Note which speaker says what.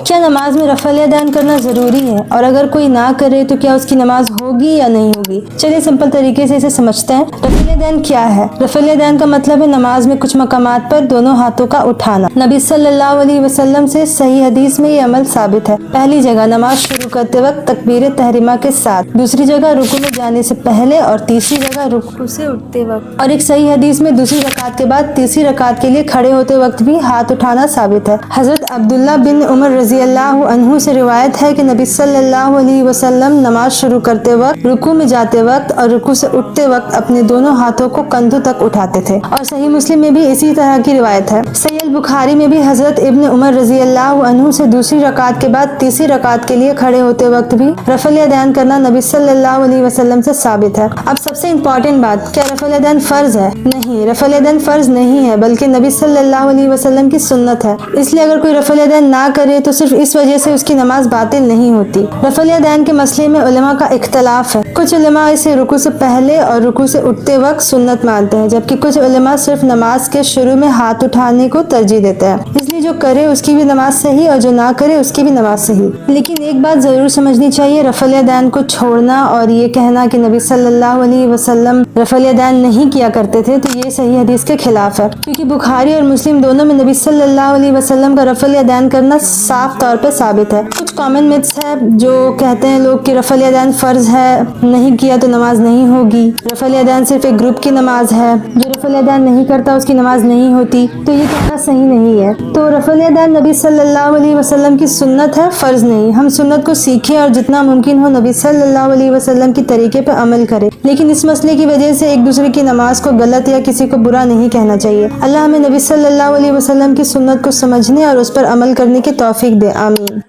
Speaker 1: کیا نماز میں رفع الیدین کرنا ضروری ہے، اور اگر کوئی نہ کرے تو کیا اس کی نماز ہوگی یا نہیں ہوگی؟ چلیے سمپل طریقے سے اسے سمجھتے ہیں۔ رفع الیدین کیا ہے؟ رفع الیدین کا مطلب ہے نماز میں کچھ مقامات پر دونوں ہاتھوں کا اٹھانا۔ نبی صلی اللہ علیہ وسلم سے صحیح حدیث میں یہ عمل ثابت ہے۔ پہلی جگہ نماز شروع کرتے وقت تکبیر تحریمہ کے ساتھ، دوسری جگہ رکوع میں جانے سے پہلے، اور تیسری جگہ رکوع سے اٹھتے وقت۔ اور ایک صحیح حدیث میں دوسری رکعت کے بعد تیسری رکعت کے لیے کھڑے ہوتے وقت بھی ہاتھ اٹھانا ثابت ہے۔ حضرت عبداللہ بن عمر رضی اللہ عنہ سے روایت ہے کہ نبی صلی اللہ علیہ وسلم نماز شروع کرتے وقت، رکوع میں جاتے وقت اور رکوع سے اٹھتے وقت اپنے دونوں ہاتھوں کو کندھوں تک اٹھاتے تھے، اور صحیح مسلم میں بھی اسی طرح کی روایت ہے۔ صحیح البخاری میں بھی حضرت ابن عمر رضی اللہ عنہ سے دوسری رکعت کے بعد تیسری رکعت کے لیے کھڑے ہوتے وقت بھی رفع الیدین کرنا نبی صلی اللہ علیہ وسلم سے ثابت ہے۔ اب سب سے امپورٹنٹ بات، کیا رفع الیدین فرض ہے؟ نہیں، رفع الیدین فرض نہیں ہے، بلکہ نبی صلی اللہ علیہ وسلم کی سنت ہے۔ اس لیے اگر کوئی رفع الیدین نہ کرے تو صرف اس وجہ سے اس کی نماز باطل نہیں ہوتی۔ رفع الیدین کے مسئلے میں علماء کا اختلاف ہے۔ کچھ علماء اسے رکوع سے پہلے اور رکوع سے اٹھتے وقت سنت مانتے ہیں، جبکہ کچھ علماء صرف نماز کے شروع میں ہاتھ اٹھانے کو ترجیح دیتے ہیں۔ اس لیے جو کرے اس کی بھی نماز صحیح، اور جو نہ کرے اس کی بھی نماز صحیح۔ لیکن ایک بات ضرور سمجھنی چاہیے، رفع الیدین کو چھوڑنا اور یہ کہنا کہ نبی صلی اللہ علیہ وسلم رفع الیدین نہیں کیا کرتے تھے تو یہ صحیح حدیث کے خلاف ہے، کیونکہ بخاری اور مسلم دونوں میں نبی صلی اللہ علیہ وسلم کا رفع الیدین کرنا صاف طور پہ ثابت ہے۔ کچھ کامن متس ہے جو کہتے ہیں لوگ کہ رفع الیدین فرض ہے، نہیں کیا تو نماز نہیں ہوگی، رفع الیدین صرف ایک گروپ کی نماز ہے، جو رفع الیدین نہیں کرتا اس کی نماز نہیں ہوتی، تو یہ کہنا صحیح نہیں ہے۔ تو رفع الیدین نبی صلی اللہ علیہ وسلم کی سنت ہے، فرض نہیں۔ ہم سنت کو سیکھیں اور جتنا ممکن ہو نبی صلی اللہ علیہ وسلم کی طریقے پہ عمل کریں، لیکن اس مسئلے کی وجہ سے ایک دوسرے کی نماز کو غلط یا کسی کو برا نہیں کہنا چاہیے۔ اللہ ہمیں نبی صلی اللہ علیہ وسلم کی سنت کو سمجھنے اور اس پر عمل کرنے کی توفیق دے، آمین۔